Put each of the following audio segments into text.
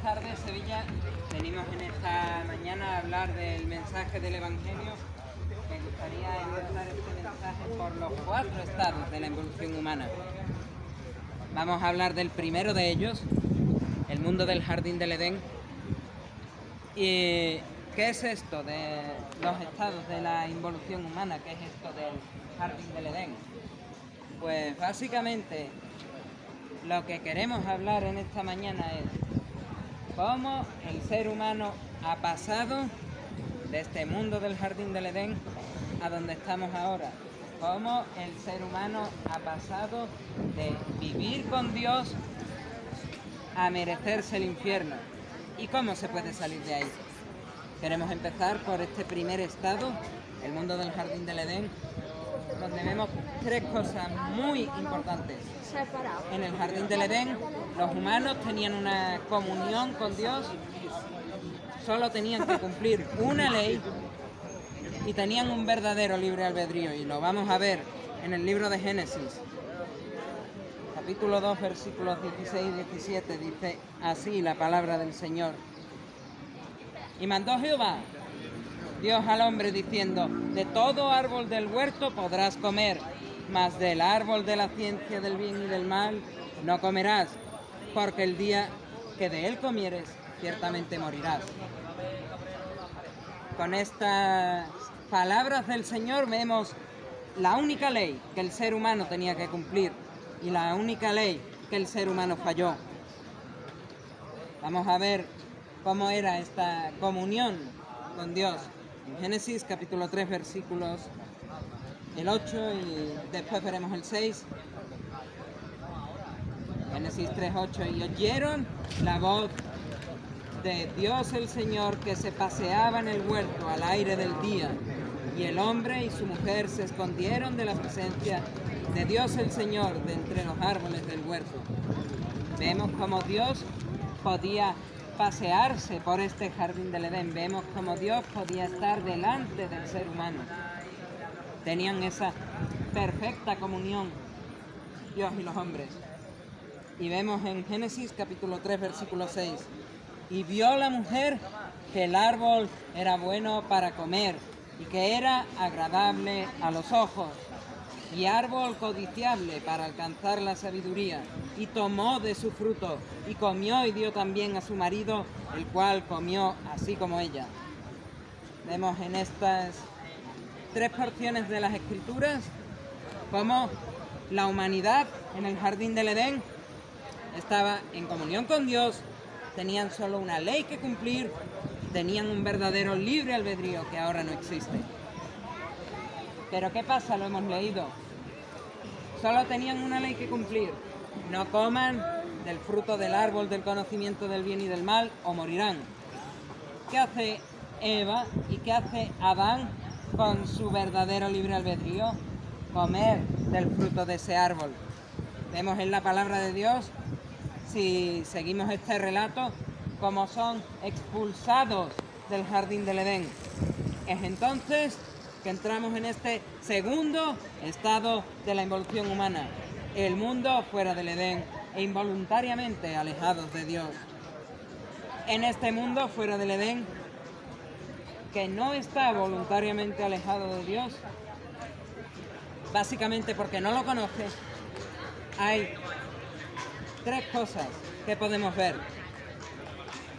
Buenas tardes, Sevilla. Venimos en esta mañana a hablar del mensaje del Evangelio. Me gustaría empezar este mensaje por los 4 estados de la evolución humana. Vamos a hablar del primero de ellos, el mundo del jardín del Edén. ¿Y qué es esto de los estados de la involución humana? ¿Qué es esto del jardín del Edén? Pues básicamente lo que queremos hablar en esta mañana es cómo el ser humano ha pasado de este mundo del jardín del Edén a donde estamos ahora. Cómo el ser humano ha pasado de vivir con Dios a merecerse el infierno. ¿Y cómo se puede salir de ahí? Queremos empezar por este primer estado, el mundo del jardín del Edén, donde vemos 3 cosas muy importantes. En el jardín del Edén, los humanos tenían una comunión con Dios, solo tenían que cumplir una ley y tenían un verdadero libre albedrío. Y lo vamos a ver en el libro de Génesis, capítulo 2, versículos 16 y 17, dice así la palabra del Señor. Y mandó Jehová, Dios al hombre, diciendo: de todo árbol del huerto podrás comer, mas del árbol de la ciencia del bien y del mal no comerás, porque el día que de él comieres, ciertamente morirás. Con estas palabras del Señor vemos la única ley que el ser humano tenía que cumplir y la única ley que el ser humano falló. Vamos a ver cómo era esta comunión con Dios. En Génesis capítulo 3 versículos el 8 y después veremos el 6. Génesis 3, 8. Y oyeron la voz de Dios el Señor que se paseaba en el huerto al aire del día, y el hombre y su mujer se escondieron de la presencia de Dios el Señor de entre los árboles del huerto. Vemos cómo Dios podía pasearse por este jardín del Edén. Vemos cómo Dios podía estar delante del ser humano. Tenían esa perfecta comunión, Dios y los hombres. Y vemos en Génesis capítulo 3, versículo 6. Y vio la mujer que el árbol era bueno para comer y que era agradable a los ojos y árbol codiciable para alcanzar la sabiduría, y tomó de su fruto y comió y dio también a su marido, el cual comió así como ella. Vemos en estas 3 porciones de las Escrituras cómo la humanidad en el jardín del Edén estaba en comunión con Dios, tenían solo una ley que cumplir, tenían un verdadero libre albedrío que ahora no existe. Pero ¿qué pasa? Lo hemos leído. Solo tenían una ley que cumplir: no coman del fruto del árbol del conocimiento del bien y del mal o morirán. ¿Qué hace Eva y qué hace Adán con su verdadero libre albedrío? Comer del fruto de ese árbol. Vemos en la palabra de Dios, si seguimos este relato, cómo son expulsados del jardín del Edén. Es entonces que entramos en este segundo estado de la involución humana, el mundo fuera del Edén e involuntariamente alejados de Dios. En este mundo fuera del Edén, que no está voluntariamente alejado de Dios, básicamente porque no lo conoce, hay 3 cosas que podemos ver.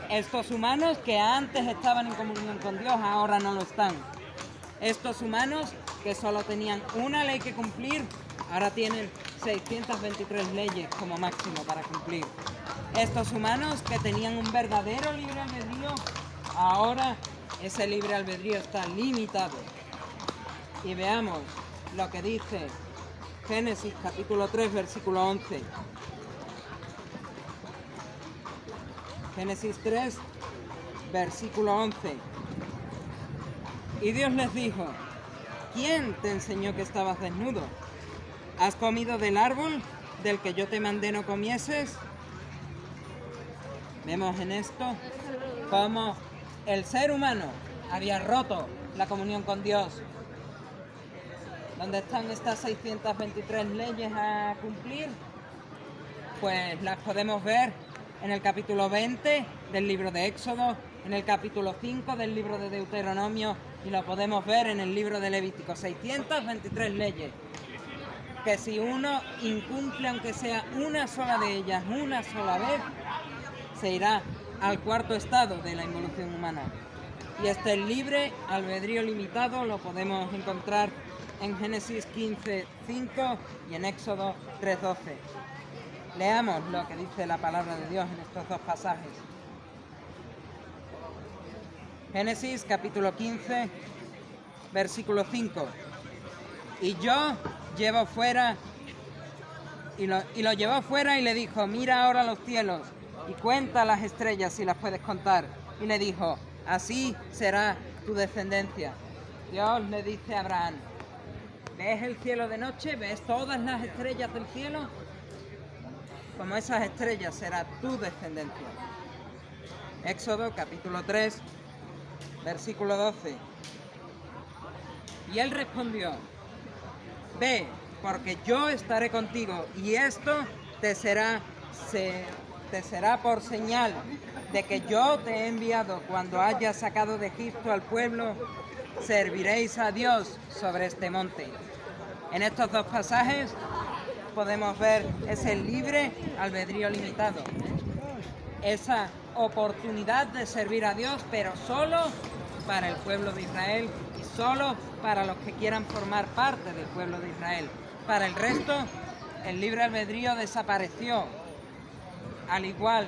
Estos humanos que antes estaban en comunión con Dios, ahora no lo están. Estos humanos que solo tenían una ley que cumplir, ahora tienen 623 leyes como máximo para cumplir. Estos humanos que tenían un verdadero libre albedrío, ahora ese libre albedrío está limitado. Y veamos lo que dice Génesis capítulo 3, versículo 11. Génesis 3, versículo 11. Y Dios les dijo: ¿quién te enseñó que estabas desnudo? ¿Has comido del árbol del que yo te mandé no comieses? Vemos en esto cómo el ser humano había roto la comunión con Dios. ¿Dónde están estas 623 leyes a cumplir? Pues las podemos ver en el capítulo 20 del libro de Éxodo, en el capítulo 5 del libro de Deuteronomio y lo podemos ver en el libro de Levítico. 623 leyes que si uno incumple aunque sea una sola de ellas una sola vez, se irá al cuarto estado de la involución humana. Y este libre albedrío limitado lo podemos encontrar en Génesis 15:5 y en Éxodo 3:12. Leamos lo que dice la palabra de Dios en estos dos pasajes. Génesis capítulo 15, versículo 5. Y yo llevo fuera, y lo llevó fuera y le dijo, mira ahora los cielos y cuenta las estrellas si las puedes contar. Y le dijo, así será tu descendencia. Dios le dice a Abraham, ¿ves el cielo de noche? ¿Ves todas las estrellas del cielo? Como esas estrellas será tu descendencia. Éxodo capítulo 3, versículo 12. Y él respondió, ve, porque yo estaré contigo, y esto te será por señal de que yo te he enviado. Cuando hayas sacado de Egipto al pueblo, serviréis a Dios sobre este monte. En estos dos pasajes podemos ver ese libre albedrío limitado, esa oportunidad de servir a Dios, pero solo para el pueblo de Israel y solo para los que quieran formar parte del pueblo de Israel. Para el resto, el libre albedrío desapareció, al igual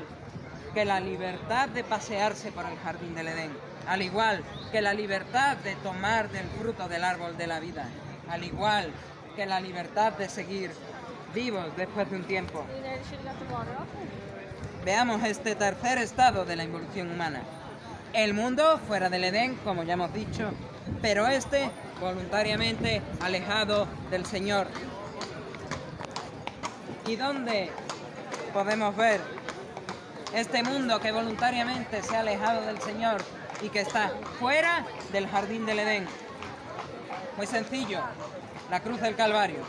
que la libertad de pasearse por el jardín del Edén, al igual que la libertad de tomar del fruto del árbol de la vida, al igual que la libertad de seguir vivos después de un tiempo. Veamos este tercer estado de la involución humana. El mundo fuera del Edén, como ya hemos dicho, pero este voluntariamente alejado del Señor. ¿Y dónde podemos ver este mundo que voluntariamente se ha alejado del Señor y que está fuera del jardín del Edén? Muy sencillo, la cruz del Calvario.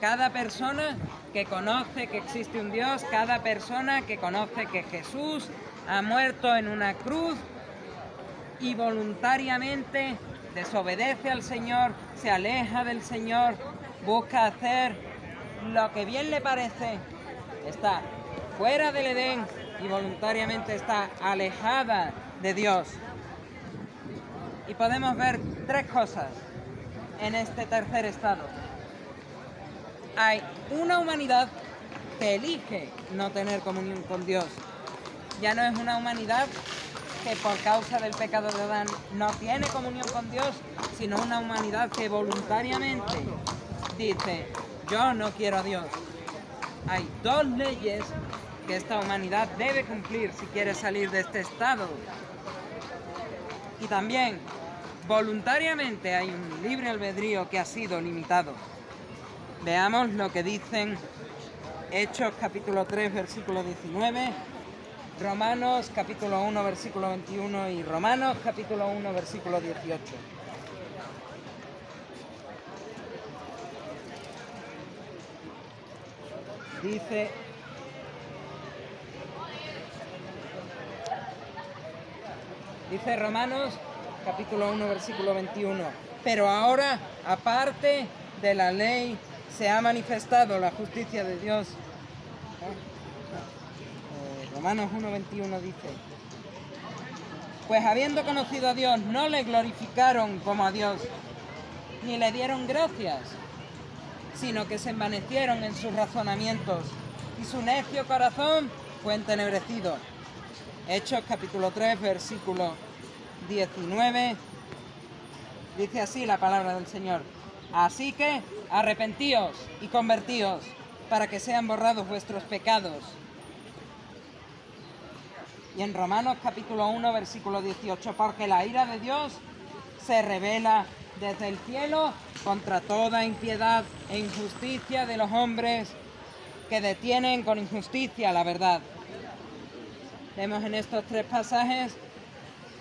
Cada persona que conoce que existe un Dios, cada persona que conoce que Jesús ha muerto en una cruz y voluntariamente desobedece al Señor, se aleja del Señor, busca hacer lo que bien le parece, está fuera del Edén y voluntariamente está alejada de Dios. Y podemos ver tres cosas en este tercer estado. Hay una humanidad que elige no tener comunión con Dios. Ya no es una humanidad que por causa del pecado de Adán no tiene comunión con Dios, sino una humanidad que voluntariamente dice, yo no quiero a Dios. Hay dos leyes que esta humanidad debe cumplir si quiere salir de este estado. Y también, voluntariamente hay un libre albedrío que ha sido limitado. Veamos lo que dicen Hechos capítulo 3, versículo 19, Romanos capítulo 1, versículo 21 y Romanos capítulo 1, versículo 18. Dice Romanos capítulo 1, versículo 21, pero ahora, aparte de la ley, se ha manifestado la justicia de Dios. Romanos 1:21 dice, pues habiendo conocido a Dios, no le glorificaron como a Dios, ni le dieron gracias, sino que se envanecieron en sus razonamientos, y su necio corazón fue entenebrecido. Hechos capítulo 3, versículo 19, dice así la palabra del Señor. Así que arrepentíos y convertíos para que sean borrados vuestros pecados. Y en Romanos capítulo 1, versículo 18, porque la ira de Dios se revela desde el cielo contra toda impiedad e injusticia de los hombres que detienen con injusticia la verdad. Vemos en estos tres pasajes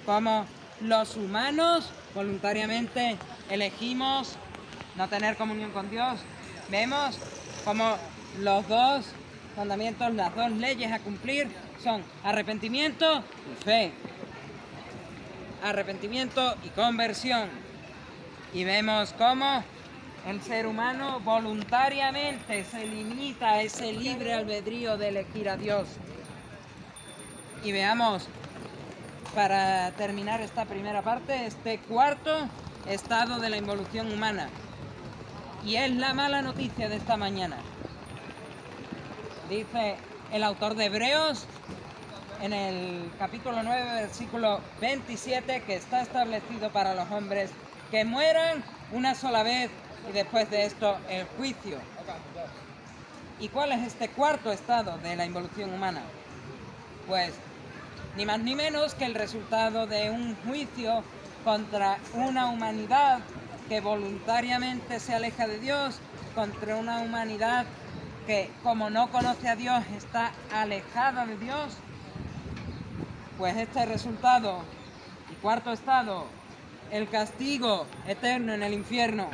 cómo los humanos voluntariamente elegimos no tener comunión con Dios. Vemos cómo los dos mandamientos, las dos leyes a cumplir son arrepentimiento y fe. Arrepentimiento y conversión. Y vemos cómo el ser humano voluntariamente se limita a ese libre albedrío de elegir a Dios. Y veamos, para terminar esta primera parte, este cuarto estado de la involución humana. Y es la mala noticia de esta mañana. Dice el autor de Hebreos en el capítulo 9, versículo 27, que está establecido para los hombres que mueran una sola vez y después de esto el juicio. ¿Y cuál es este cuarto estado de la involución humana? Pues ni más ni menos que el resultado de un juicio contra una humanidad que voluntariamente se aleja de Dios, contra una humanidad que, como no conoce a Dios, está alejada de Dios. Pues este resultado y cuarto estado, el castigo eterno en el infierno.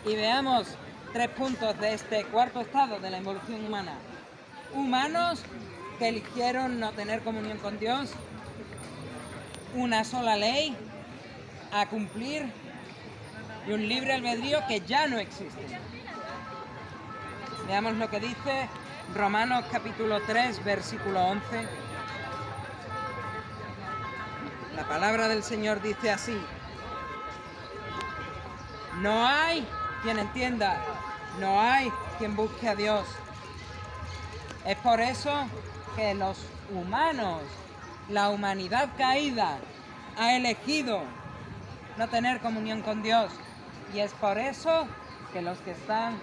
Y veamos 3 puntos de este cuarto estado de la involución humana. Humanos que eligieron no tener comunión con Dios, una sola ley a cumplir y un libre albedrío que ya no existe. Veamos lo que dice Romanos capítulo 3, versículo 11. La palabra del Señor dice así: no hay quien entienda, no hay quien busque a Dios. Es por eso que los humanos, la humanidad caída, ha elegido no tener comunión con Dios. Y es por eso que los que están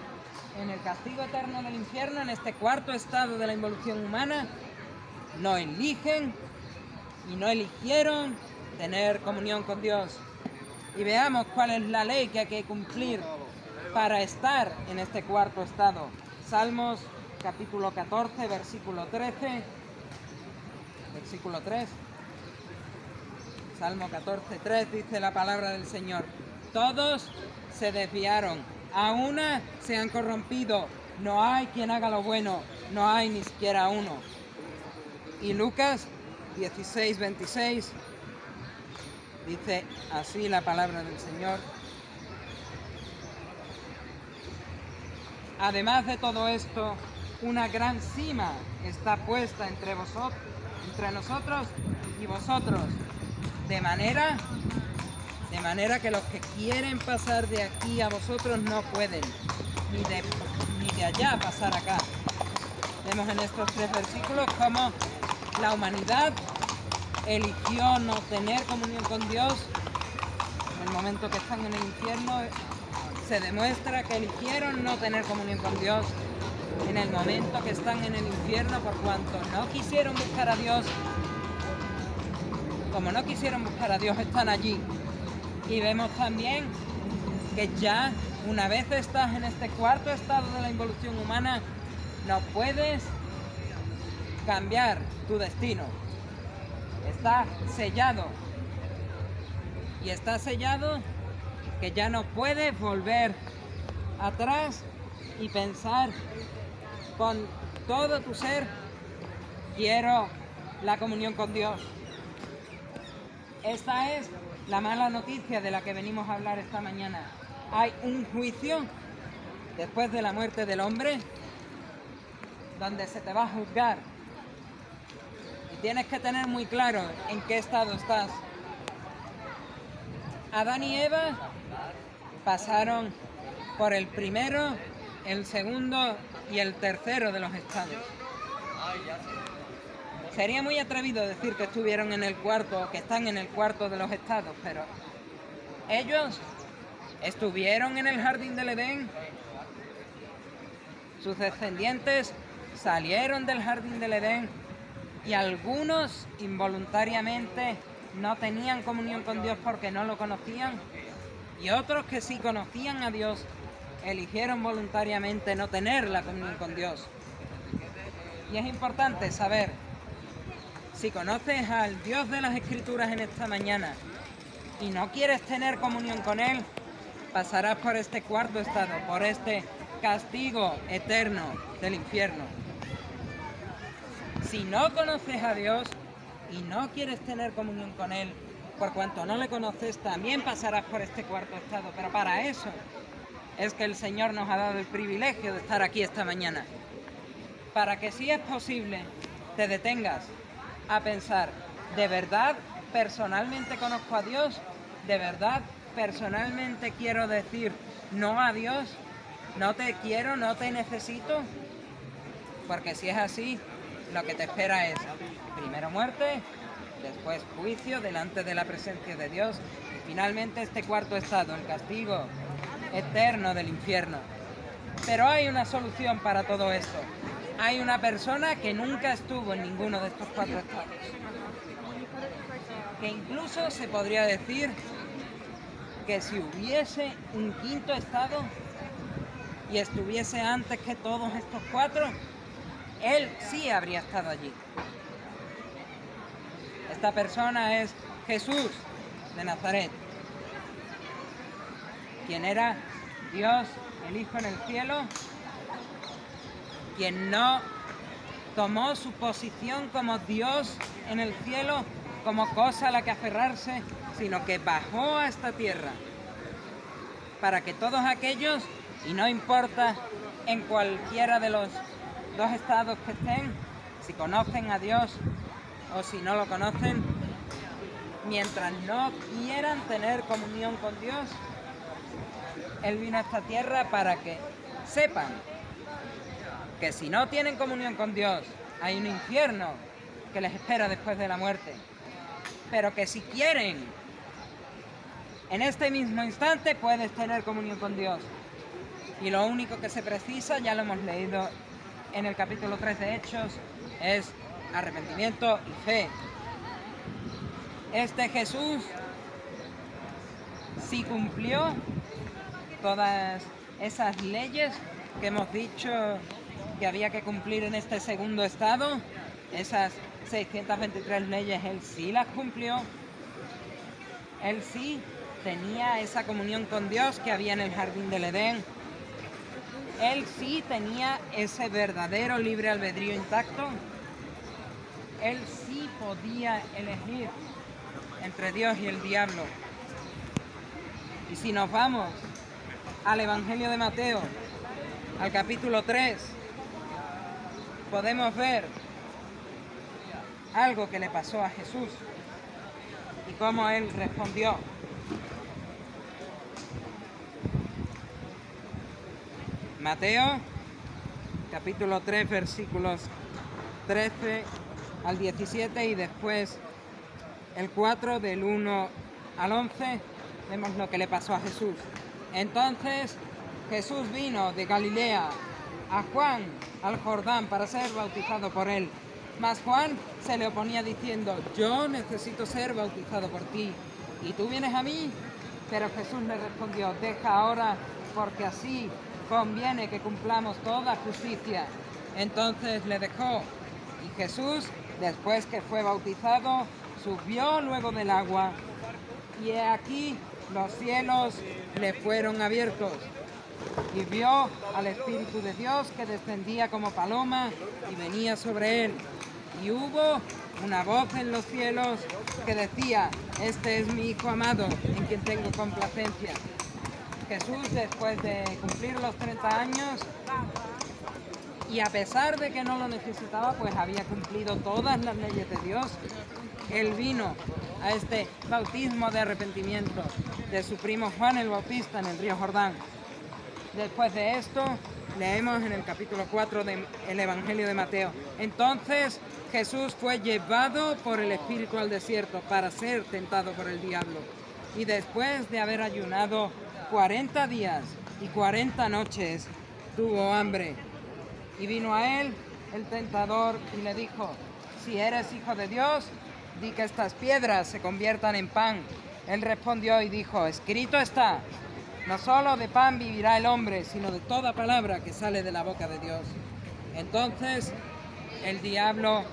en el castigo eterno del infierno, en este cuarto estado de la involución humana, no eligen y no eligieron tener comunión con Dios. Y veamos cuál es la ley que hay que cumplir para estar en este cuarto estado. Salmos capítulo 14, versículo 13. Versículo 3. Salmo 14, 3 dice la palabra del Señor: todos se desviaron, a una se han corrompido, no hay quien haga lo bueno, no hay ni siquiera uno. Y Lucas 16, 26 dice así la palabra del Señor: además de todo esto, una gran cima está puesta entre nosotros y vosotros, de manera que los que quieren pasar de aquí a vosotros no pueden, ni de allá pasar acá. Vemos en estos 3 versículos cómo la humanidad eligió no tener comunión con Dios. En el momento que están en el infierno, se demuestra que eligieron no tener comunión con Dios. En el momento que están en el infierno, por cuanto no quisieron buscar a Dios, como no quisieron buscar a Dios, están allí. Y vemos también que ya una vez estás en este cuarto estado de la involución humana, no puedes cambiar tu destino. Está sellado. Y está sellado que ya no puedes volver atrás y pensar con todo tu ser: quiero la comunión con Dios. Esta es la mala noticia de la que venimos a hablar esta mañana. Hay un juicio después de la muerte del hombre donde se te va a juzgar. Y tienes que tener muy claro en qué estado estás. Adán y Eva pasaron por el primero, el segundo y el tercero de los estados. Sería muy atrevido decir que estuvieron en el cuarto, que están en el cuarto de los estados, pero ellos estuvieron en el jardín del Edén. Sus descendientes salieron del jardín del Edén y algunos involuntariamente no tenían comunión con Dios porque no lo conocían, y otros que sí conocían a Dios eligieron voluntariamente no tener la comunión con Dios. Y es importante saber, si conoces al Dios de las Escrituras en esta mañana y no quieres tener comunión con Él, pasarás por este cuarto estado, por este castigo eterno del infierno. Si no conoces a Dios y no quieres tener comunión con Él, por cuanto no le conoces, también pasarás por este cuarto estado. Pero para eso es que el Señor nos ha dado el privilegio de estar aquí esta mañana. Para que, si es posible, te detengas a pensar, ¿de verdad personalmente conozco a Dios? ¿De verdad personalmente quiero decir no a Dios? ¿No te quiero, no te necesito? Porque si es así, lo que te espera es primero muerte, después juicio delante de la presencia de Dios y finalmente este cuarto estado, el castigo eterno del infierno. Pero hay una solución para todo esto. Hay una persona que nunca estuvo en ninguno de estos cuatro estados. Que incluso se podría decir que si hubiese un quinto estado y estuviese antes que todos estos cuatro, él sí habría estado allí. Esta persona es Jesús de Nazaret, quien era Dios, el Hijo en el cielo, quien no tomó su posición como Dios en el cielo como cosa a la que aferrarse, sino que bajó a esta tierra para que todos aquellos, y no importa en cualquiera de los dos estados que estén, si conocen a Dios o si no lo conocen, mientras no quieran tener comunión con Dios, Él vino a esta tierra para que sepan que si no tienen comunión con Dios, hay un infierno que les espera después de la muerte. Pero que si quieren, en este mismo instante puedes tener comunión con Dios. Y lo único que se precisa, ya lo hemos leído en el capítulo 3 de Hechos, es arrepentimiento y fe. Este Jesús sí cumplió todas esas leyes que hemos dicho que había que cumplir en este segundo estado. Esas 623 leyes, Él sí las cumplió. Él sí tenía esa comunión con Dios que había en el jardín del Edén. Él sí tenía ese verdadero libre albedrío intacto. Él sí podía elegir entre Dios y el diablo. Y si nos vamos al Evangelio de Mateo, al capítulo 3, podemos ver algo que le pasó a Jesús y cómo Él respondió. Mateo, capítulo 3, versículos 13 al 17 y después el 4 del 1 al 11, vemos lo que le pasó a Jesús. Entonces Jesús vino de Galilea a Juan al Jordán para ser bautizado por él. Mas Juan se le oponía diciendo: yo necesito ser bautizado por ti, ¿y tú vienes a mí? Pero Jesús le respondió: deja ahora, porque así conviene que cumplamos toda justicia. Entonces le dejó, y Jesús, después que fue bautizado, subió luego del agua, y he aquí los cielos le fueron abiertos, y vio al Espíritu de Dios que descendía como paloma y venía sobre él. Y hubo una voz en los cielos que decía: este es mi Hijo amado, en quien tengo complacencia. Jesús, después de cumplir los 30 años, y a pesar de que no lo necesitaba, pues había cumplido todas las leyes de Dios, Él vino a este bautismo de arrepentimiento de su primo Juan el Bautista en el río Jordán. Después de esto, leemos en el capítulo 4 del Evangelio de Mateo: entonces Jesús fue llevado por el Espíritu al desierto para ser tentado por el diablo. Y después de haber ayunado 40 días y 40 noches, tuvo hambre. Y vino a él el tentador y le dijo: si eres Hijo de Dios, di que estas piedras se conviertan en pan. Él respondió y dijo: escrito está, no solo de pan vivirá el hombre, sino de toda palabra que sale de la boca de Dios. Entonces el diablo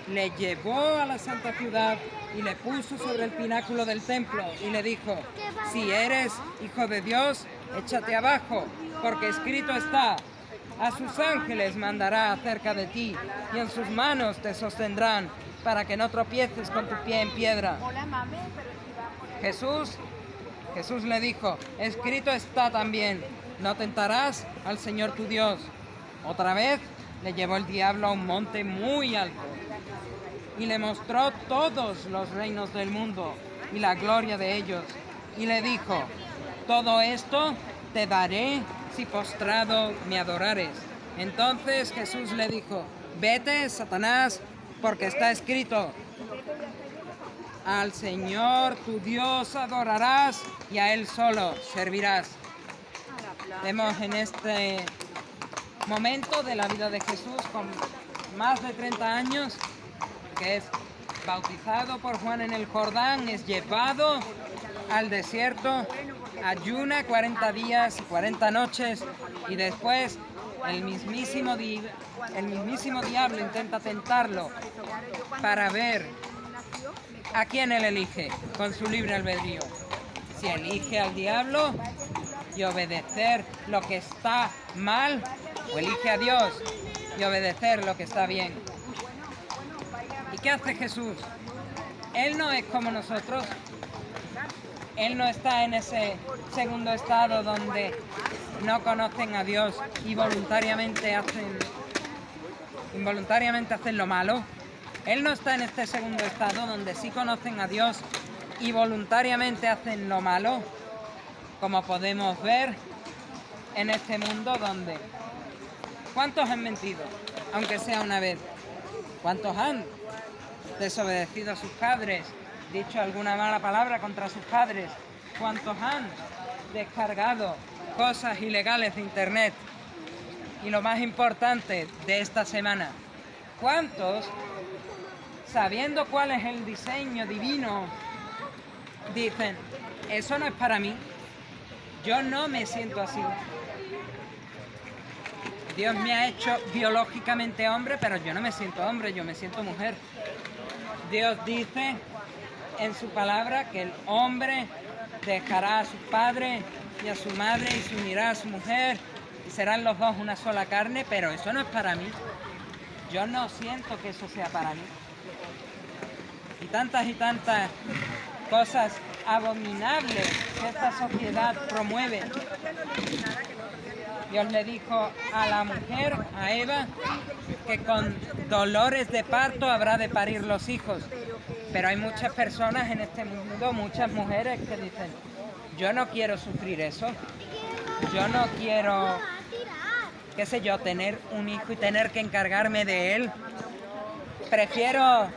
le llevó a la santa ciudad y le puso sobre el pináculo del templo y le dijo: si eres Hijo de Dios, échate abajo, porque escrito está: a sus ángeles mandará acerca de ti, y en sus manos te sostendrán, para que no tropieces con tu pie en piedra. Jesús le dijo: escrito está también, no tentarás al Señor tu Dios. Otra vez le llevó el diablo a un monte muy alto y le mostró todos los reinos del mundo y la gloria de ellos. Y le dijo: todo esto te daré si postrado me adorares. Entonces Jesús le dijo: vete, Satanás, porque está escrito: al Señor tu Dios adorarás y a Él solo servirás. Vemos en este momento de la vida de Jesús, con más de 30 años, que es bautizado por Juan en el Jordán, es llevado al desierto, ayuna 40 días y 40 noches, y después el mismísimo diablo intenta tentarlo para ver a quién él elige con su libre albedrío. Si elige al diablo y obedecer lo que está mal, o elige a Dios y obedecer lo que está bien. ¿Y qué hace Jesús? Él no es como nosotros. Él no está en ese segundo estado donde no conocen a Dios y involuntariamente hacen lo malo. Él no está en este segundo estado donde sí conocen a Dios y voluntariamente hacen lo malo, como podemos ver en este mundo donde ¿cuántos han mentido? Aunque sea una vez. ¿Cuántos han desobedecido a sus padres, dicho alguna mala palabra contra sus padres? ¿Cuántos han descargado cosas ilegales de internet? Y lo más importante de esta semana, ¿cuántos, sabiendo cuál es el diseño divino, dicen: eso no es para mí, yo no me siento así? Dios me ha hecho biológicamente hombre, pero yo no me siento hombre, yo me siento mujer. Dios dice en su palabra que el hombre dejará a su padre y a su madre y se unirá a su mujer y serán los dos una sola carne, pero eso no es para mí. Yo no siento que eso sea para mí. Y tantas cosas abominables que esta sociedad promueve. Dios le dijo a la mujer, a Eva, que con dolores de parto habrá de parir los hijos. Pero hay muchas personas en este mundo, muchas mujeres que dicen: yo no quiero sufrir eso. Yo no quiero, qué sé yo, tener un hijo y tener que encargarme de él. Prefiero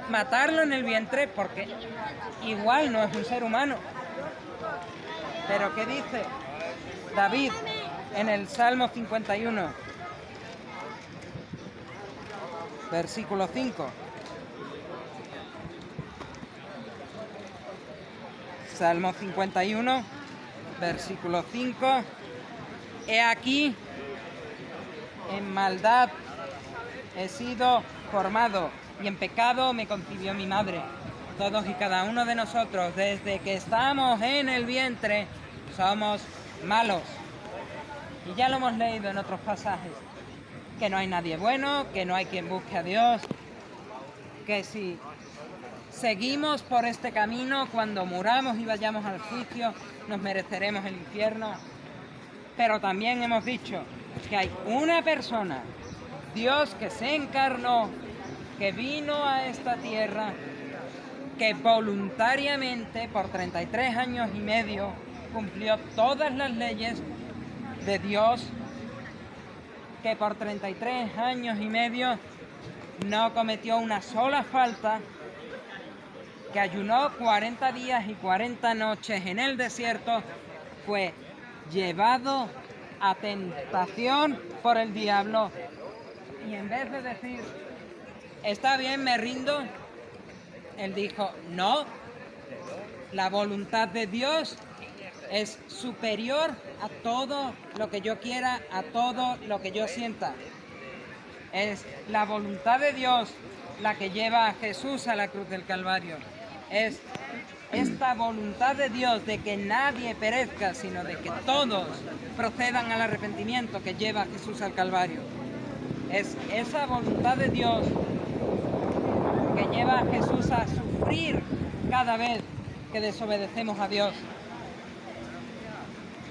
matarlo en el vientre porque igual no es un ser humano. Pero ¿qué dice David en el Salmo 51, versículo 5? Salmo 51, versículo 5. He aquí, en maldad he sido formado, y en pecado me concibió mi madre. Todos y cada uno de nosotros, desde que estamos en el vientre, somos malos. Y ya lo hemos leído en otros pasajes, que no hay nadie bueno, que no hay quien busque a Dios, que si seguimos por este camino, cuando muramos y vayamos al juicio, nos mereceremos el infierno. Pero también hemos dicho que hay una persona, Dios, que se encarnó, que vino a esta tierra, que voluntariamente por 33 años y medio cumplió todas las leyes de Dios, que por 33 años y medio no cometió una sola falta, que ayunó 40 días y 40 noches en el desierto, fue llevado a tentación por el diablo, y en vez de decir: está bien, me rindo, él dijo: no, la voluntad de Dios es superior a todo lo que yo quiera, a todo lo que yo sienta. Es la voluntad de Dios la que lleva a Jesús a la cruz del Calvario. Es esta voluntad de Dios de que nadie perezca, sino de que todos procedan al arrepentimiento que lleva a Jesús al Calvario. Es esa voluntad de Dios que lleva a Jesús a sufrir cada vez que desobedecemos a Dios.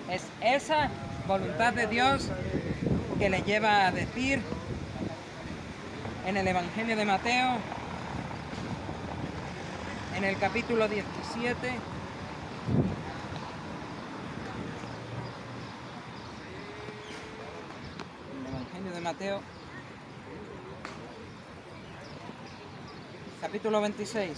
Es esa voluntad de Dios que le lleva a decir en el Evangelio de Mateo, en el capítulo 17, el Evangelio de Mateo, capítulo 26.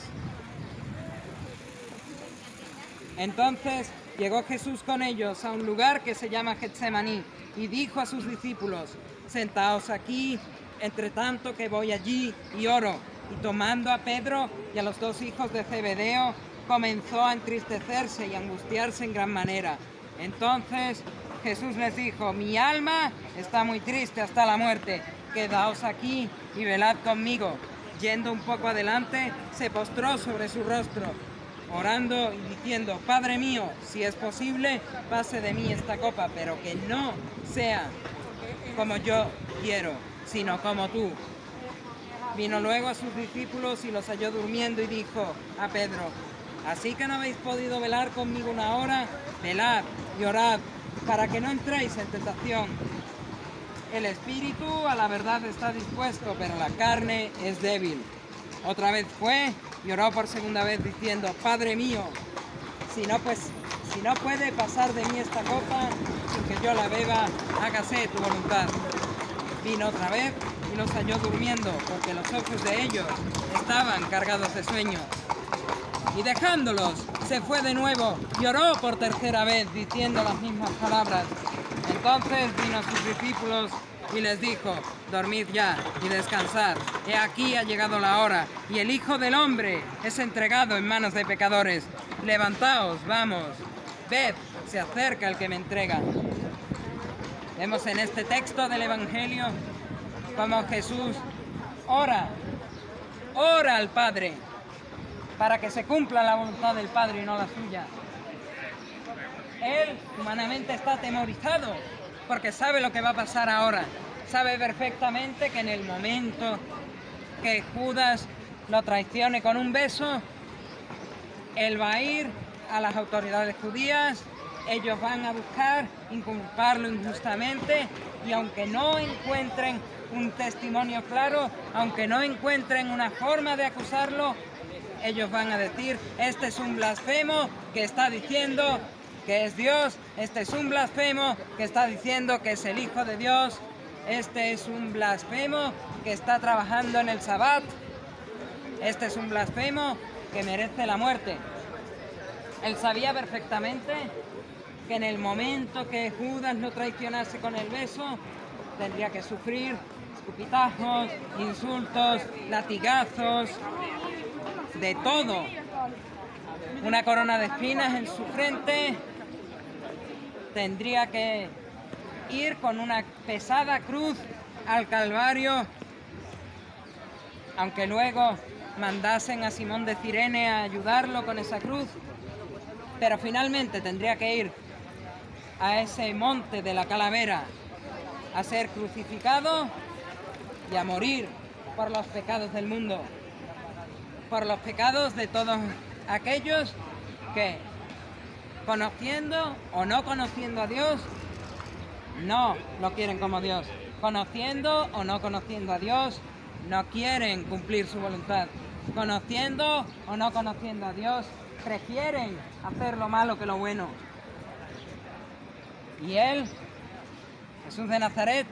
Entonces llegó Jesús con ellos a un lugar que se llama Getsemaní y dijo a sus discípulos: sentaos aquí, entre tanto que voy allí y oro. Y tomando a Pedro y a los dos hijos de Zebedeo, comenzó a entristecerse y angustiarse en gran manera. Entonces Jesús les dijo: mi alma está muy triste hasta la muerte, quedaos aquí y velad conmigo. Yendo un poco adelante, se postró sobre su rostro, orando y diciendo: Padre mío, si es posible, pase de mí esta copa, pero que no sea como yo quiero, sino como tú. Vino luego a sus discípulos y los halló durmiendo y dijo a Pedro: ¿así que no habéis podido velar conmigo una hora? Velad y orad, para que no entréis en tentación. El espíritu a la verdad está dispuesto, pero la carne es débil. Otra vez fue y oró por segunda vez diciendo: Padre mío, si no puede pasar de mí esta copa sin que yo la beba, hágase tu voluntad. Vino otra vez y los halló durmiendo, porque los ojos de ellos estaban cargados de sueño. Y dejándolos, se fue de nuevo y oró por tercera vez, diciendo las mismas palabras. Entonces vino a sus discípulos y les dijo: dormid ya y descansad. He aquí ha llegado la hora, y el Hijo del Hombre es entregado en manos de pecadores. Levantaos, vamos, ved, se acerca el que me entrega. Vemos en este texto del Evangelio cómo Jesús ora al Padre para que se cumpla la voluntad del Padre y no la suya. Él humanamente está atemorizado porque sabe lo que va a pasar ahora. Sabe perfectamente que en el momento que Judas lo traicione con un beso, él va a ir a las autoridades judías, ellos van a buscar inculparlo injustamente, y aunque no encuentren un testimonio claro, aunque no encuentren una forma de acusarlo, ellos van a decir: este es un blasfemo que está diciendo que es Dios, este es un blasfemo que está diciendo que es el Hijo de Dios, este es un blasfemo que está trabajando en el Sabbat, este es un blasfemo que merece la muerte. Él sabía perfectamente que en el momento que Judas lo traicionase con el beso, tendría que sufrir escupitajos, insultos, latigazos, de todo. Una corona de espinas en su frente, tendría que ir con una pesada cruz al Calvario, aunque luego mandasen a Simón de Cirene a ayudarlo con esa cruz, pero finalmente tendría que ir a ese monte de la calavera a ser crucificado y a morir por los pecados del mundo, por los pecados de todos aquellos que, conociendo o no conociendo a Dios, no lo quieren como Dios. Conociendo o no conociendo a Dios, no quieren cumplir su voluntad. Conociendo o no conociendo a Dios, prefieren hacer lo malo que lo bueno. Y Él, Jesús de Nazaret,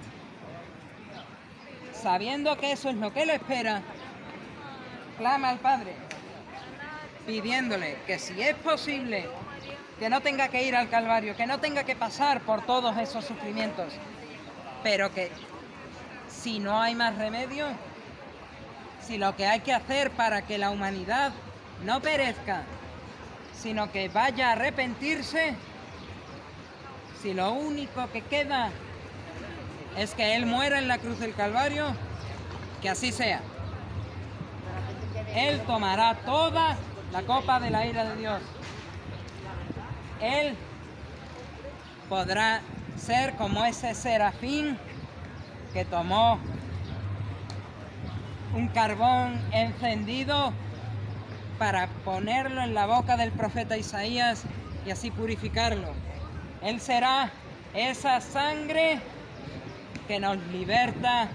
sabiendo que eso es lo que Él espera, clama al Padre, pidiéndole que si es posible, que no tenga que ir al Calvario, que no tenga que pasar por todos esos sufrimientos, pero que si no hay más remedio, si lo que hay que hacer para que la humanidad no perezca, sino que vaya a arrepentirse, si lo único que queda es que Él muera en la cruz del Calvario, que así sea. Él tomará toda la copa de la ira de Dios. Él podrá ser como ese serafín que tomó un carbón encendido para ponerlo en la boca del profeta Isaías y así purificarlo. Él será esa sangre que nos liberta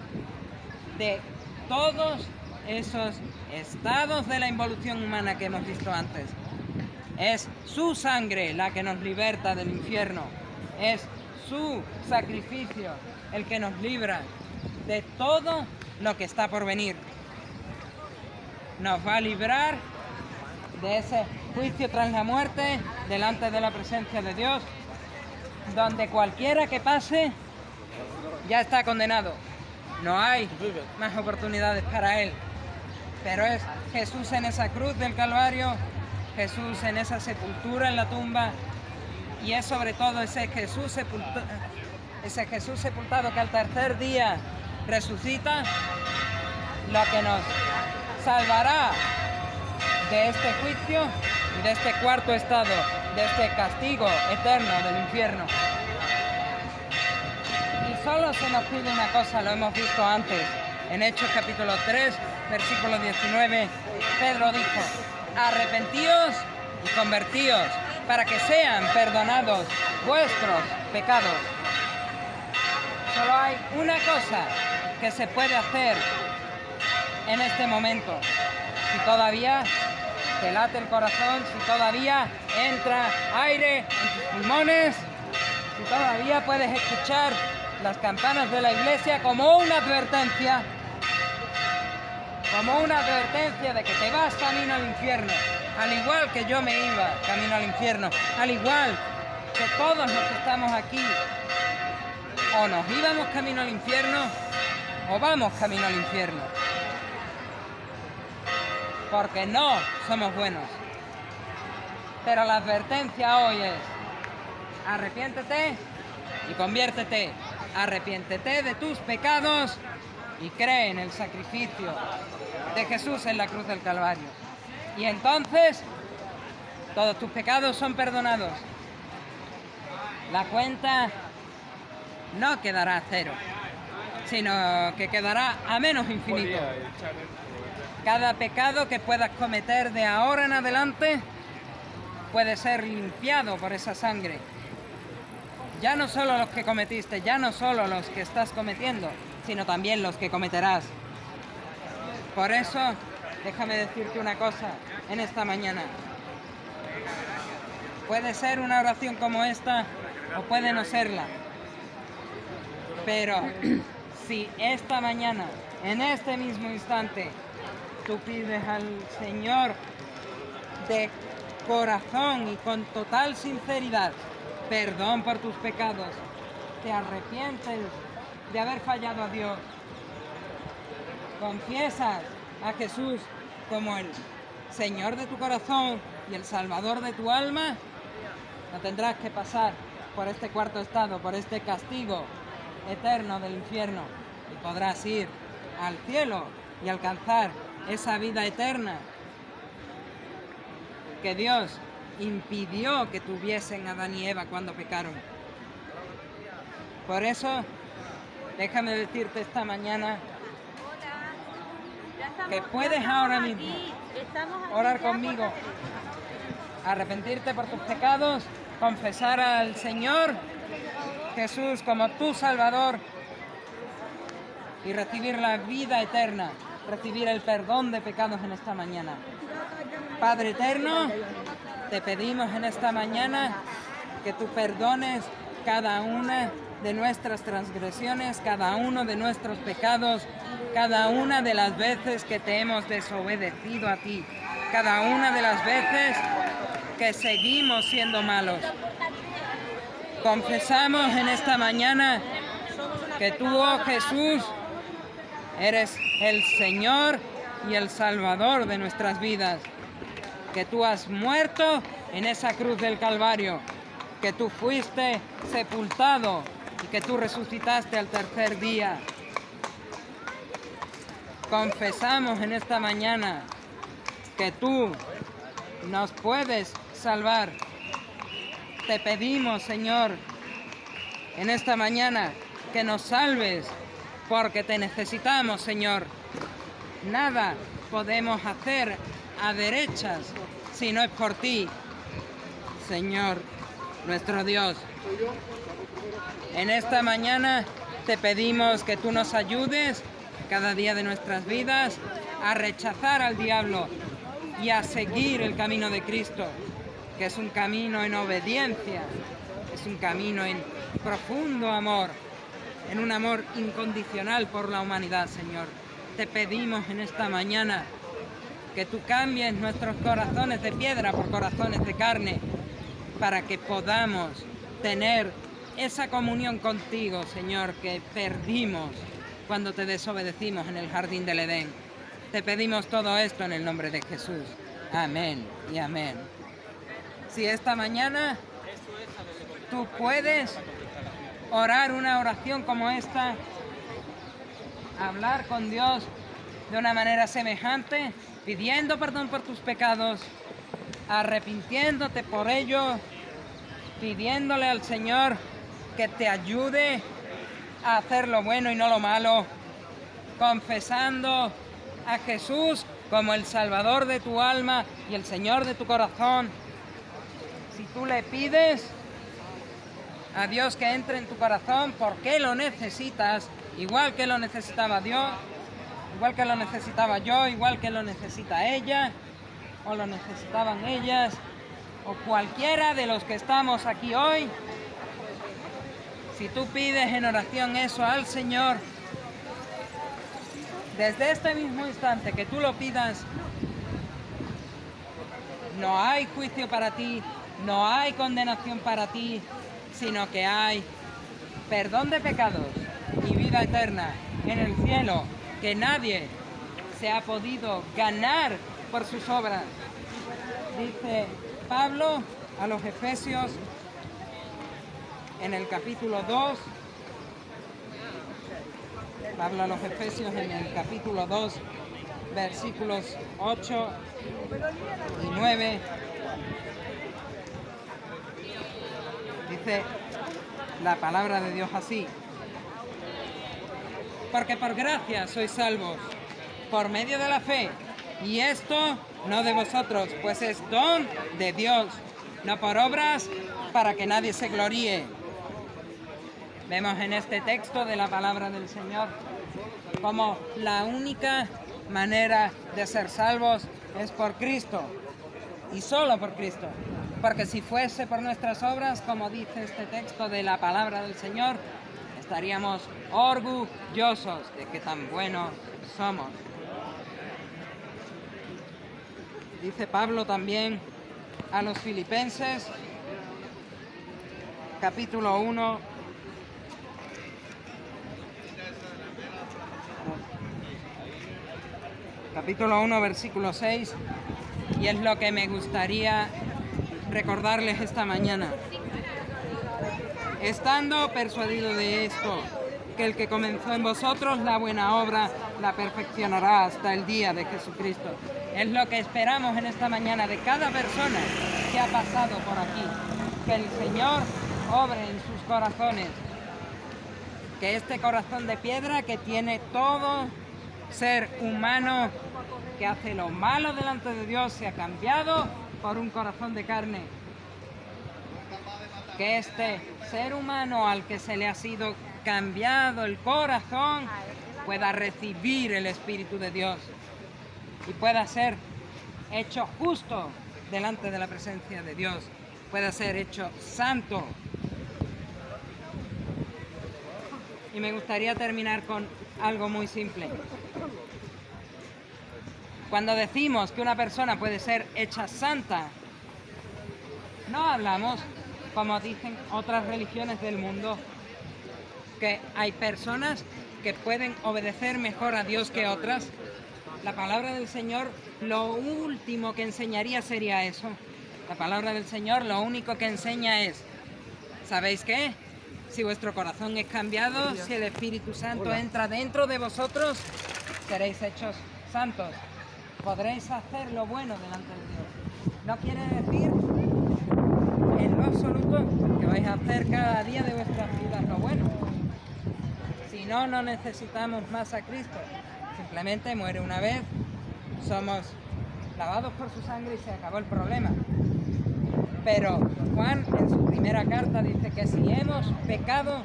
de todos esos estados de la involución humana que hemos visto antes. Es su sangre la que nos liberta del infierno. Es su sacrificio el que nos libra de todo lo que está por venir. Nos va a librar de ese juicio tras la muerte delante de la presencia de Dios, donde cualquiera que pase ya está condenado. No hay más oportunidades para él. Pero es Jesús en esa cruz del Calvario, Jesús en esa sepultura en la tumba, y es sobre todo ese Jesús sepultado que al tercer día resucita, lo que nos salvará de este juicio y de este cuarto estado, de este castigo eterno del infierno. Y solo se nos pide una cosa, lo hemos visto antes, en Hechos capítulo 3, versículo 19, Pedro dijo: arrepentíos y convertíos para que sean perdonados vuestros pecados. Solo hay una cosa que se puede hacer en este momento. Si todavía te late el corazón, si todavía entra aire en tus pulmones, si todavía puedes escuchar las campanas de la iglesia como una advertencia de que te vas camino al infierno, al igual que yo me iba camino al infierno, al igual que todos los que estamos aquí, o nos íbamos camino al infierno o vamos camino al infierno, porque no somos buenos. Pero la advertencia hoy es: arrepiéntete y conviértete, arrepiéntete de tus pecados y cree en el sacrificio de Jesús en la cruz del Calvario. Y entonces todos tus pecados son perdonados. La cuenta no quedará a cero, sino que quedará a menos infinito. Cada pecado que puedas cometer de ahora en adelante puede ser limpiado por esa sangre. Ya no solo los que cometiste, ya no solo los que estás cometiendo, sino también los que cometerás. Por eso, déjame decirte una cosa en esta mañana. Puede ser una oración como esta o puede no serla. Pero si esta mañana, en este mismo instante, tú pides al Señor de corazón y con total sinceridad perdón por tus pecados, te arrepientes de haber fallado a Dios, confiesas a Jesús como el Señor de tu corazón y el Salvador de tu alma, no tendrás que pasar por este cuarto estado, por este castigo eterno del infierno, y podrás ir al cielo y alcanzar esa vida eterna que Dios impidió que tuviesen Adán y Eva cuando pecaron. Por eso, déjame decirte esta mañana que puedes ahora mismo orar conmigo, arrepentirte por tus pecados, confesar al Señor Jesús como tu Salvador y recibir la vida eterna, recibir el perdón de pecados en esta mañana. Padre eterno, te pedimos en esta mañana que tú perdones cada una de nuestras transgresiones, cada uno de nuestros pecados, cada una de las veces que te hemos desobedecido a ti, cada una de las veces que seguimos siendo malos. Confesamos en esta mañana que tú, oh Jesús, eres el Señor y el Salvador de nuestras vidas, que tú has muerto en esa cruz del Calvario, que tú fuiste sepultado y que tú resucitaste al tercer día. Confesamos en esta mañana que tú nos puedes salvar. Te pedimos, Señor, en esta mañana que nos salves, porque te necesitamos, Señor. Nada podemos hacer a derechas si no es por ti, Señor, nuestro Dios. En esta mañana te pedimos que tú nos ayudes cada día de nuestras vidas a rechazar al diablo y a seguir el camino de Cristo, que es un camino en obediencia, es un camino en profundo amor, en un amor incondicional por la humanidad, Señor. Te pedimos en esta mañana que tú cambies nuestros corazones de piedra por corazones de carne, para que podamos tener esa comunión contigo, Señor, que perdimos cuando te desobedecimos en el jardín del Edén. Te pedimos todo esto en el nombre de Jesús. Amén y amén. Si esta mañana tú puedes orar una oración como esta, hablar con Dios de una manera semejante, pidiendo perdón por tus pecados, arrepintiéndote por ello, pidiéndole al Señor que te ayude a hacer lo bueno y no lo malo, confesando a Jesús como el Salvador de tu alma y el Señor de tu corazón. Si tú le pides a Dios que entre en tu corazón porque lo necesitas, igual que lo necesitaba Dios, igual que lo necesitaba yo, igual que lo necesita ella, o lo necesitaban ellas, o cualquiera de los que estamos aquí hoy. Si tú pides en oración eso al Señor, desde este mismo instante que tú lo pidas, no hay juicio para ti, no hay condenación para ti, sino que hay perdón de pecados y vida eterna en el cielo, que nadie se ha podido ganar por sus obras. Dice Pablo a los Efesios en el capítulo 2, Pablo a los Efesios en el capítulo 2, versículos 8 y 9, dice la palabra de Dios así: porque por gracia sois salvos, por medio de la fe, y esto no de vosotros, pues es don de Dios, no por obras, para que nadie se gloríe. Vemos en este texto de la palabra del Señor como la única manera de ser salvos es por Cristo, y solo por Cristo. Porque si fuese por nuestras obras, como dice este texto de la palabra del Señor, estaríamos orgullosos de que tan buenos somos. Dice Pablo también a los Filipenses, capítulo 1, versículo 6, y es lo que me gustaría recordarles esta mañana. Estando persuadido de esto, que el que comenzó en vosotros la buena obra la perfeccionará hasta el día de Jesucristo. Es lo que esperamos en esta mañana de cada persona que ha pasado por aquí. Que el Señor obre en sus corazones. Que este corazón de piedra que tiene todo ser humano que hace lo malo delante de Dios sea cambiado por un corazón de carne. Que este ser humano al que se le ha sido cambiado el corazón pueda recibir el Espíritu de Dios y pueda ser hecho justo delante de la presencia de Dios, pueda ser hecho santo. Y me gustaría terminar con algo muy simple. Cuando decimos que una persona puede ser hecha santa, no hablamos, como dicen otras religiones del mundo, que hay personas que pueden obedecer mejor a Dios que otras. La palabra del Señor, lo último que enseñaría sería eso. La palabra del Señor lo único que enseña es, ¿sabéis qué? Si vuestro corazón es cambiado, si el Espíritu Santo entra dentro de vosotros, seréis hechos santos. Podréis hacer lo bueno delante de Dios. no quiere decir en lo absoluto que vais a hacer cada día de vuestras vidas lo bueno. Si no, no necesitamos más a Cristo. Simplemente muere una vez, somos lavados por su sangre y se acabó el problema. Pero Juan en su primera carta dice que si hemos pecado,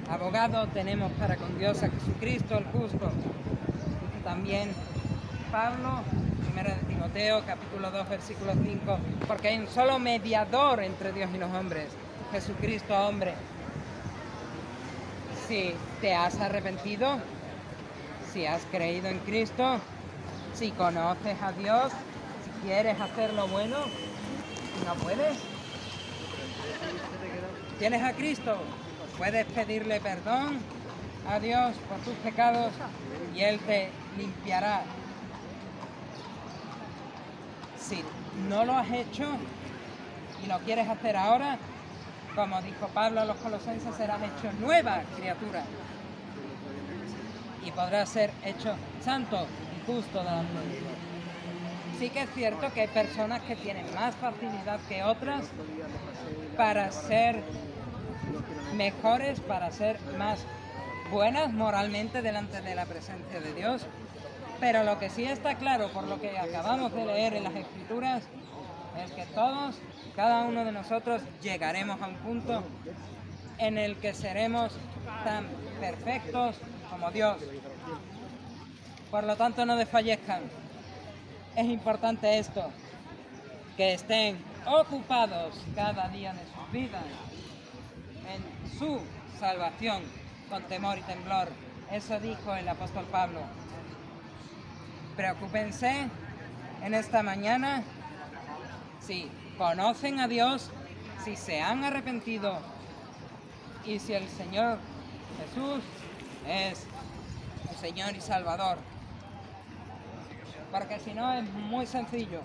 abogado tenemos para con Dios a Jesucristo el justo. Dice también Pablo, 1 de Timoteo, capítulo 2, versículo 5, porque hay un solo mediador entre Dios y los hombres, Jesucristo hombre. Si te has arrepentido, si has creído en Cristo, si conoces a Dios, si quieres hacer lo bueno, no puedes. Tienes a Cristo, puedes pedirle perdón a Dios por tus pecados y Él te limpiará. Si no lo has hecho y lo quieres hacer ahora, como dijo Pablo a los colosenses, serás hecho nueva criatura y podrás ser hecho santo y justo delante de Dios. Sí que es cierto que hay personas que tienen más facilidad que otras para ser mejores, para ser más buenas moralmente delante de la presencia de Dios, pero lo que sí está claro por lo que acabamos de leer en las Escrituras es que todos, cada uno de nosotros llegaremos a un punto en el que seremos tan perfectos como Dios. Por lo tanto, no desfallezcan. Es importante esto, que estén ocupados cada día de sus vidas en su salvación con temor y temblor. Eso dijo el apóstol Pablo. Preocúpense en esta mañana si conocen a Dios, si se han arrepentido y si el Señor Jesús es su Señor y Salvador. Porque si no es muy sencillo.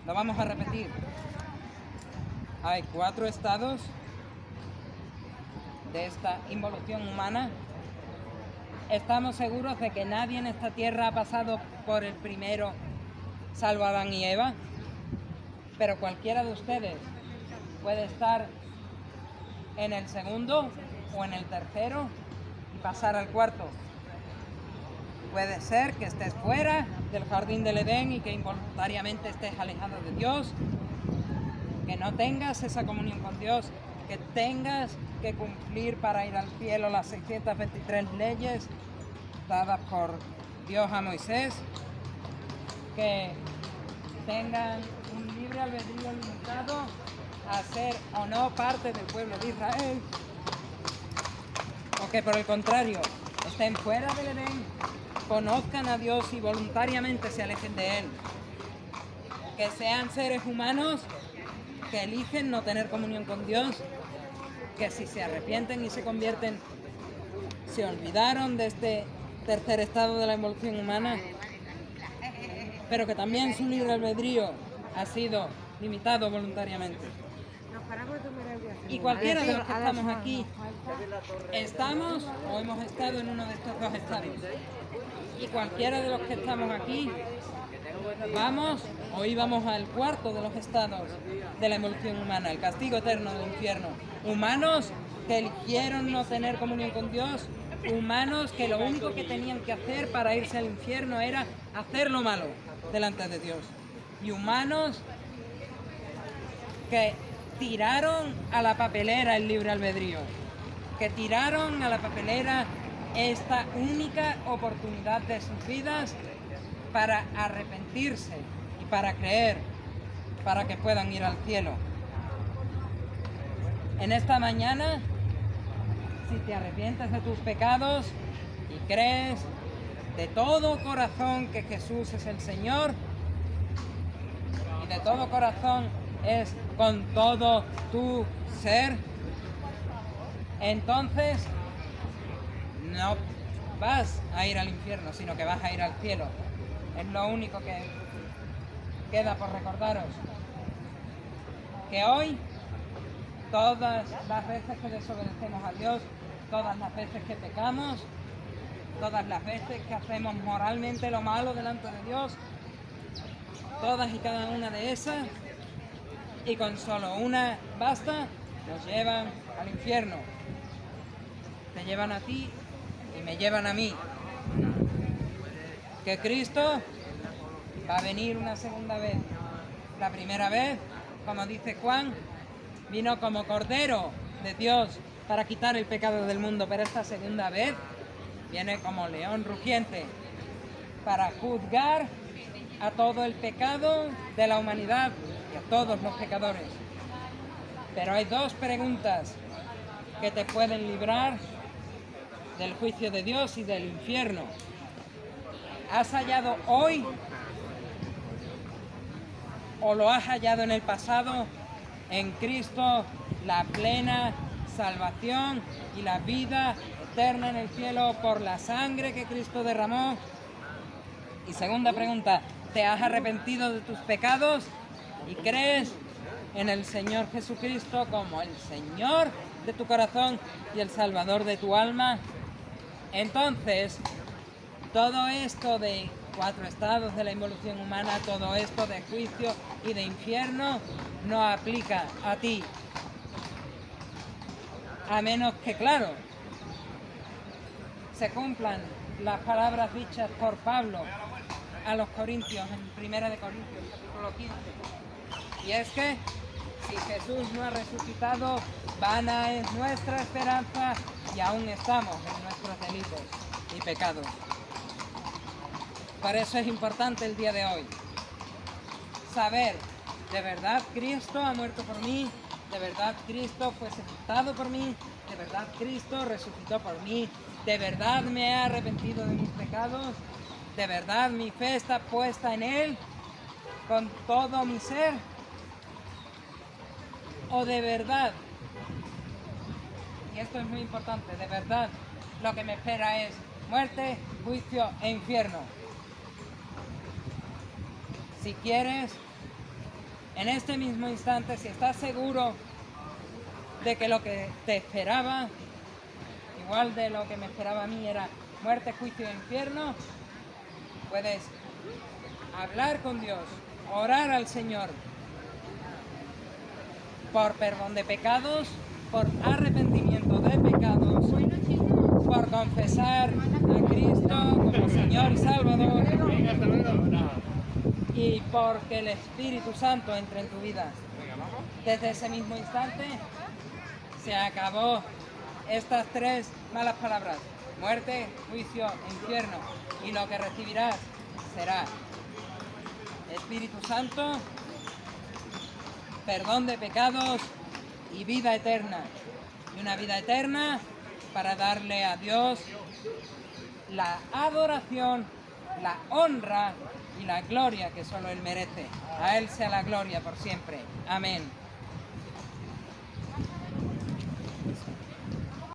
Lo vamos a repetir. Hay 4 estados de esta involución humana. Estamos seguros de que nadie en esta tierra ha pasado por el primero, salvo Adán y Eva. Pero cualquiera de ustedes puede estar en el segundo o en el tercero y pasar al cuarto. Puede ser que estés fuera del jardín del Edén y que involuntariamente estés alejado de Dios, que no tengas esa comunión con Dios, que tengas que cumplir para ir al cielo las 623 leyes dadas por Dios a Moisés, que tengan un libre albedrío limitado a ser o no parte del pueblo de Israel, o que por el contrario estén fuera del Edén, conozcan a Dios y voluntariamente se alejen de Él. Que sean seres humanos que eligen no tener comunión con Dios, que si se arrepienten y se convierten, se olvidaron de este tercer estado de la involución humana, pero que también su libre albedrío ha sido limitado voluntariamente. Y cualquiera de los que estamos aquí, estamos o hemos estado en uno de estos 2 estados. Y cualquiera de los que estamos aquí, vamos o íbamos al cuarto de los estados de la involución humana, el castigo eterno del infierno. Humanos que eligieron no tener comunión con Dios, humanos que lo único que tenían que hacer para irse al infierno era hacer lo malo delante de Dios. Y humanos que tiraron a la papelera el libre albedrío, que tiraron a la papelera esta única oportunidad de sus vidas para arrepentirse y para creer, para que puedan ir al cielo. En esta mañana, si te arrepientes de tus pecados y crees de todo corazón que Jesús es el Señor, y de todo corazón es con todo tu ser, entonces no vas a ir al infierno, sino que vas a ir al cielo. Es lo único que queda por recordaros. Que hoy, todas las veces que desobedecemos a Dios, todas las veces que pecamos, todas las veces que hacemos moralmente lo malo delante de Dios, todas y cada una de esas, y con solo una basta, nos llevan al infierno. Te llevan a ti y me llevan a mí. Que Cristo va a venir una segunda vez. La primera vez, como dice Juan, vino como Cordero de Dios para quitar el pecado del mundo, pero esta segunda vez viene como león rugiente para juzgar a todo el pecado de la humanidad y a todos los pecadores. Pero hay dos preguntas que te pueden librar del juicio de Dios y del infierno. ¿Has hallado hoy o lo has hallado en el pasado en Cristo la plena salvación y la vida eterna en el cielo por la sangre que Cristo derramó? Y segunda pregunta, ¿te has arrepentido de tus pecados y crees en el Señor Jesucristo como el Señor de tu corazón y el Salvador de tu alma? Entonces, todo esto de 4 estados de la involución humana, todo esto de juicio y de infierno, no aplica a ti. A menos que, claro, se cumplan las palabras dichas por Pablo a los Corintios, en 1 de Corintios, capítulo 15. Y es que, si Jesús no ha resucitado, vana es nuestra esperanza y aún estamos en nuestros delitos y pecados. Por eso es importante el día de hoy saber, de verdad Cristo ha muerto por mí, de verdad Cristo fue sepultado por mí, de verdad Cristo resucitó por mí, de verdad me he arrepentido de mis pecados, de verdad mi fe está puesta en Él con todo mi ser, o de verdad, y esto es muy importante, de verdad lo que me espera es muerte, juicio e infierno. Si quieres, en este mismo instante, si estás seguro de que lo que te esperaba, igual de lo que me esperaba a mí, era muerte, juicio e infierno, puedes hablar con Dios, orar al Señor por perdón de pecados, por arrepentimiento de pecados, por confesar a Cristo como Señor y Salvador, y porque el Espíritu Santo entre en tu vida. Desde ese mismo instante se acabó estas 3 malas palabras: muerte, juicio e infierno. Y lo que recibirás será Espíritu Santo, perdón de pecados y vida eterna. Y una vida eterna para darle a Dios la adoración, la honra y la gloria que solo Él merece. A Él sea la gloria por siempre. Amén.